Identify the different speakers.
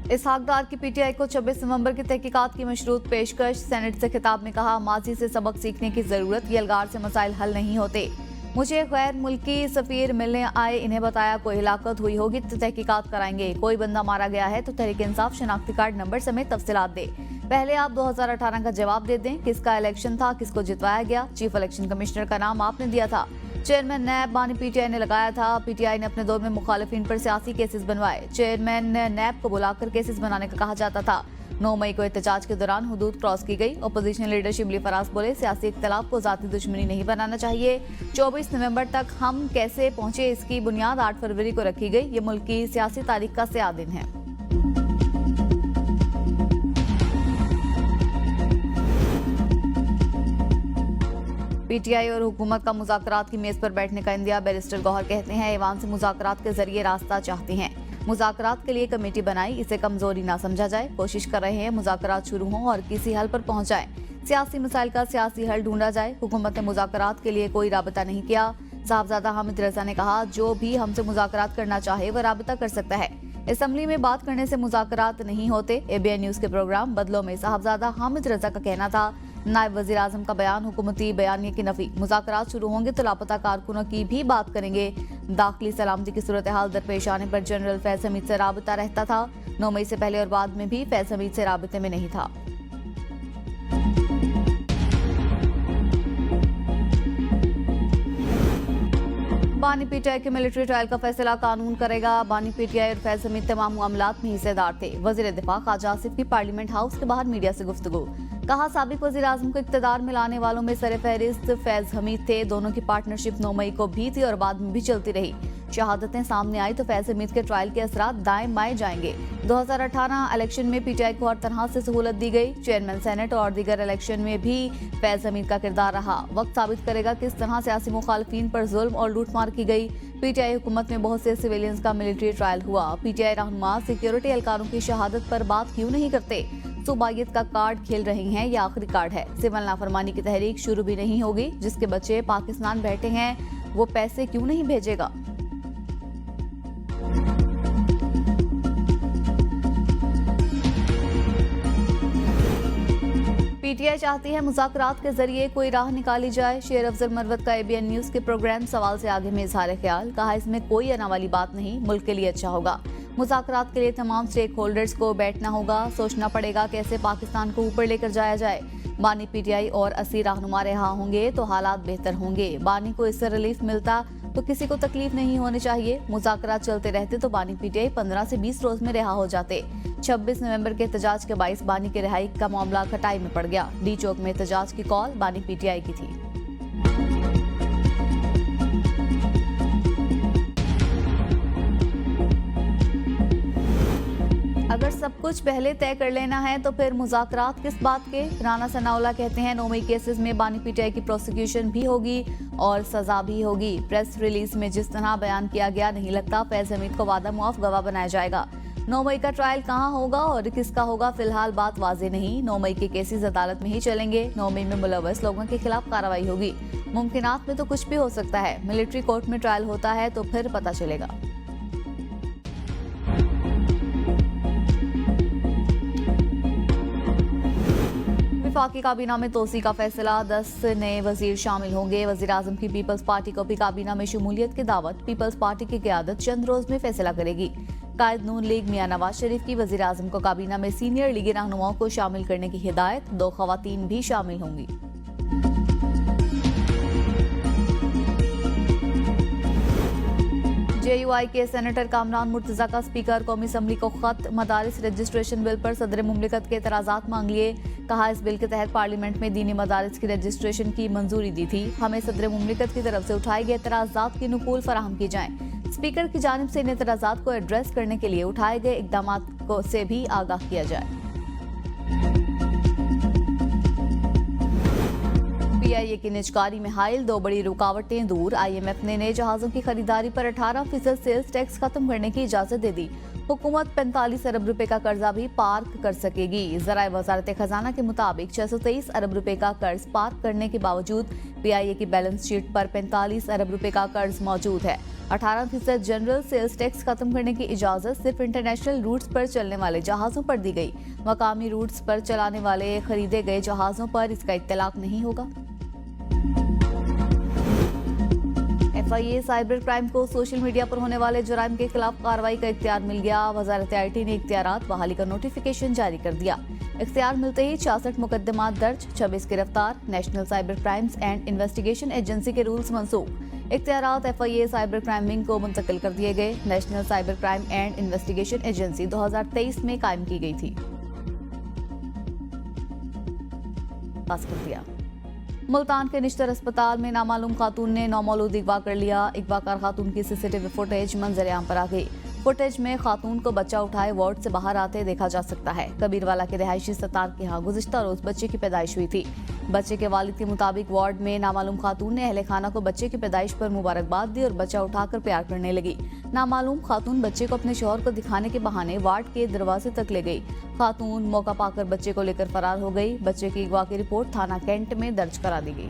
Speaker 1: इसहाक डार की पीटीआई को 26 नवंबर की तहकीकात की मशरूत पेशकश। सेनेट से खिताब में कहा, माजी से सबक सीखने की जरूरत, ये अलगार से मसाइल हल नहीं होते। मुझे गैर मुल्की सफीर मिलने आए, इन्हें बताया कोई हिलाकत हुई होगी तो तहकीकात कराएंगे। कोई बंदा मारा गया है तो तहरीक इंसाफ शनाख्ती कार्ड नंबर समेत तफसीलात दे। पहले आप 2018 का जवाब दे दें, किसका इलेक्शन था, किसको जितवाया गया, चीफ इलेक्शन कमिश्नर का नाम आपने दिया था, चेयरमैन नैब बानी पीटीआई ने लगाया था। पीटीआई ने अपने दौर में मुखालिफिन पर सियासी केसेस बनवाए। चेयरमैन नैब को बुलाकर केसेस बनाने का कहा जाता था। 9 मई को एहतजाज के दौरान हुदूद क्रॉस की गई। अपोजिशन लीडर शिबली फराज बोले, सियासी इख्तलाफ को जाती दुश्मनी नहीं बनाना चाहिए। 24 नवंबर तक हम कैसे पहुंचे, इसकी बुनियाद 8 फरवरी को रखी गई। ये मुल्क की सियासी तारीख का स्याह दिन है। पीटीआई और हुकूमत का मुज़ाकरात की मेज पर बैठने का इंदिया। बैरिस्टर गौहर कहते हैं, ऐवान से मुज़ाकरात के जरिए रास्ता चाहते हैं। मुज़ाकरात के लिए कमेटी बनाई, इसे कमजोरी ना समझा जाए। कोशिश कर रहे हैं मुज़ाकरात शुरू हों और किसी हल पर पहुंच जाए। सियासी मसाइल का सियासी हल ढूंढा जाए। हुकूमत ने मुज़ाकरात के लिए कोई राबता नहीं किया। साहबजादा हामिद रजा ने कहा, जो भी हमसे मुज़ाकरात करना चाहे वह राबता कर सकता है। असम्बली में बात करने से मुज़ाकरात नहीं होते। एबीएन न्यूज के प्रोग्राम बदलों में साहबजादा हामिद रजा का कहना था। नायब वज़ीर आज़म का बयान, हुकूमती बयानिए की नफी। मुज़ाकरात शुरू होंगे तो लापता कारकुनों की भी बात करेंगे। दाखिली सलामती की सूरत हाल दरपेश आने पर जनरल फैज हमीद से राबता रहता था। 9 मई से पहले और बाद में भी फैज हमीद से राबते में नहीं था। बानी पीटीआई के मिलिट्री ट्रायल का फैसला कानून करेगा। बानी पीटीआई और फैज हमीद तमाम मामलात में हिस्सेदार थे। वजीर दिफा ख्वाजा आसिफ की पार्लियामेंट हाउस के बाहर मीडिया से गुफ्तगू। कहा, साबिक वजीर आजम को इक्तदार में लाने वालों में सर फहरिस्त फैज हमीद थे। दोनों की पार्टनरशिप 9 मई को भी थी और बाद में भी चलती रही। शहादतें सामने आई तो फैज हमीद के ट्रायल के असरात दाएं बाएं जाएंगे। 2018 इलेक्शन में पीटीआई को हर तरह से सहूलत दी गई। चेयरमैन सेनेट और दीगर इलेक्शन में भी फैज हमीद का किरदार रहा। वक्त साबित करेगा किस तरह सियासी मुखालिफिन पर जुल्म और लूटमार की गई। पीटीआई हुकूमत में बहुत से सिविलियंस का मिलिट्री ट्रायल हुआ। पीटीआई रहनुमा सिक्योरिटी एहलकारों की शहादत पर बात क्यों नहीं करते? सूबायत का कार्ड खेल रहे हैं, यह आखिरी कार्ड है। सिविल नाफरमानी की तहरीक शुरू भी नहीं होगी। जिसके बच्चे पाकिस्तान बैठे हैं वो पैसे क्यों नहीं भेजेगा? पीटीआई चाहती है मुज़ाकरात के जरिए कोई राह निकाली जाए। शेर अफजल मरवत का एबीएन न्यूज के प्रोग्राम सवाल से आगे में इजहार ख्याल। कहा, इसमें कोई अना वाली बात नहीं, मुल्क के लिए अच्छा होगा। मुज़ाकरात के लिए तमाम स्टेक होल्डर्स को बैठना होगा, सोचना पड़ेगा कैसे पाकिस्तान को ऊपर लेकर जाया जाए। बानी पीटीआई और असीर रहनुमा रिहा होंगे तो हालात बेहतर होंगे। बानी को इससे रिलीफ मिलता तो किसी को तकलीफ नहीं होनी चाहिए। मुज़ाकरात चलते रहते तो बानी पीटीआई 15 से 20 रोज में रिहा हो जाते। 26 नवंबर के एहतजाज के बाईस बानी के रिहाई का मामला खटाई में पड़ गया। डी चौक में एहतजाज की कॉल बानी पीटीआई की थी। अगर सब कुछ पहले तय कर लेना है तो फिर मुज़ाकरात किस बात के? राना सनाउल्लाह कहते हैं, 9 मई केसेस में बानी पीटीआई की प्रोसिक्यूशन भी होगी और सजा भी होगी। प्रेस रिलीज में जिस तरह बयान किया गया, नहीं लगता फैज हमीद को वादा मुआफ गवाह बनाया जाएगा। 9 मई का ट्रायल कहां होगा और किसका होगा, फिलहाल बात वाजे नहीं। 9 मई के केसेस अदालत में ही चलेंगे। 9 मई में मुलव्वस लोगों के खिलाफ कार्रवाई होगी। मुमकिनात में तो कुछ भी हो सकता है। मिलिट्री कोर्ट में ट्रायल होता है तो फिर पता चलेगा। वफाकी काबीना में तोसी का फैसला, 10 नए वजीर शामिल होंगे। वजीर आजम की पीपल्स पार्टी को भी काबीना में शमूलियत की दावत। पीपल्स पार्टी की क़यादत चंद रोज में फैसला करेगी। कायद नून लीग मियां नवाज शरीफ की वजीर आजम को काबीना में सीनियर लीगी रहनुमाओं को शामिल करने की हिदायत। 2 खवातीन भी शामिल होंगी। जेयूआई के सेनेटर कामरान मुर्तजा का स्पीकर कौमी असम्बली को खत। मदारिस रजिस्ट्रेशन बिल पर सदर मुमलिकत के एतराज़ात मांग लिए। कहा, इस बिल के तहत पार्लियामेंट में दीनी मदारिस की रजिस्ट्रेशन की मंजूरी दी थी। हमें सदर मुमलिकत की तरफ से उठाए गए एतराज़ात की नुकूल फराहम की जाए। स्पीकर की जानिब से इन एतराज़ात को एड्रेस करने के लिए उठाए गए इकदाम से भी आगाह किया जाए। पीआईए की निजकारी में हाइल, 2 बड़ी रुकावटें दूर। IMF ने नए जहाजों की खरीदारी पर 18% सेल्स टैक्स खत्म करने की इजाजत दे दी। हुकूमत 45 अरब रुपए का कर्जा भी पार्क कर सकेगी। जराए वजारत खजाना के मुताबिक 623 अरब रुपए का कर्ज पार्क करने के बावजूद PIA की बैलेंस शीट पर 45 अरब रुपए का कर्ज मौजूद है। 18% जनरल सेल्स टैक्स खत्म करने की इजाजत सिर्फ इंटरनेशनल रूट्स पर चलने वाले जहाजों पर दी गई। मकामी रूट्स पर चलाने वाले खरीदे गए जहाजों पर इसका इत्तलाक नहीं होगा। FIA साइबर क्राइम को सोशल मीडिया पर होने वाले जुराइम के खिलाफ कार्रवाई का इख्तियार मिल गया। वजारत IT ने इख्तियारात बहाली का नोटिफिकेशन जारी कर दिया। इख्तियार मिलते ही 66 मुकदमात दर्ज, 26 गिरफ्तार। National cyber crimes and investigation agency के रूल्स मंसूख। इख्तियारात FIA साइबर क्राइम विंग को मुंतकिल कर दिए गए। National cyber crime and investigation agency 2023 में कायम की गई थी। पास कर दिया। मुल्तान के निश्तर अस्पताल में नामालूम खातून ने नौमौलूद अगवा कर लिया। अगवाकार खातून की CCTV फुटेज मंजर आम पर आ गई। फुटेज में खातून को बच्चा उठाए वार्ड से बाहर आते देखा जा सकता है। कबीरवाला के रिहायशी सतार के यहाँ गुज़िश्ता रोज बच्चे की पैदाइश हुई थी। बच्चे के वालिद के मुताबिक वार्ड में नामालूम खातून ने अहले खाना को बच्चे की पैदाइश पर मुबारकबाद दी और बच्चा उठाकर प्यार करने लगी। नामालूम खातून बच्चे को अपने शौहर को दिखाने के बहाने वार्ड के दरवाजे तक ले गई। खातून मौका पाकर बच्चे को लेकर फरार हो गई। बच्चे की अगवा की रिपोर्ट थाना कैंट में दर्ज करा दी गई।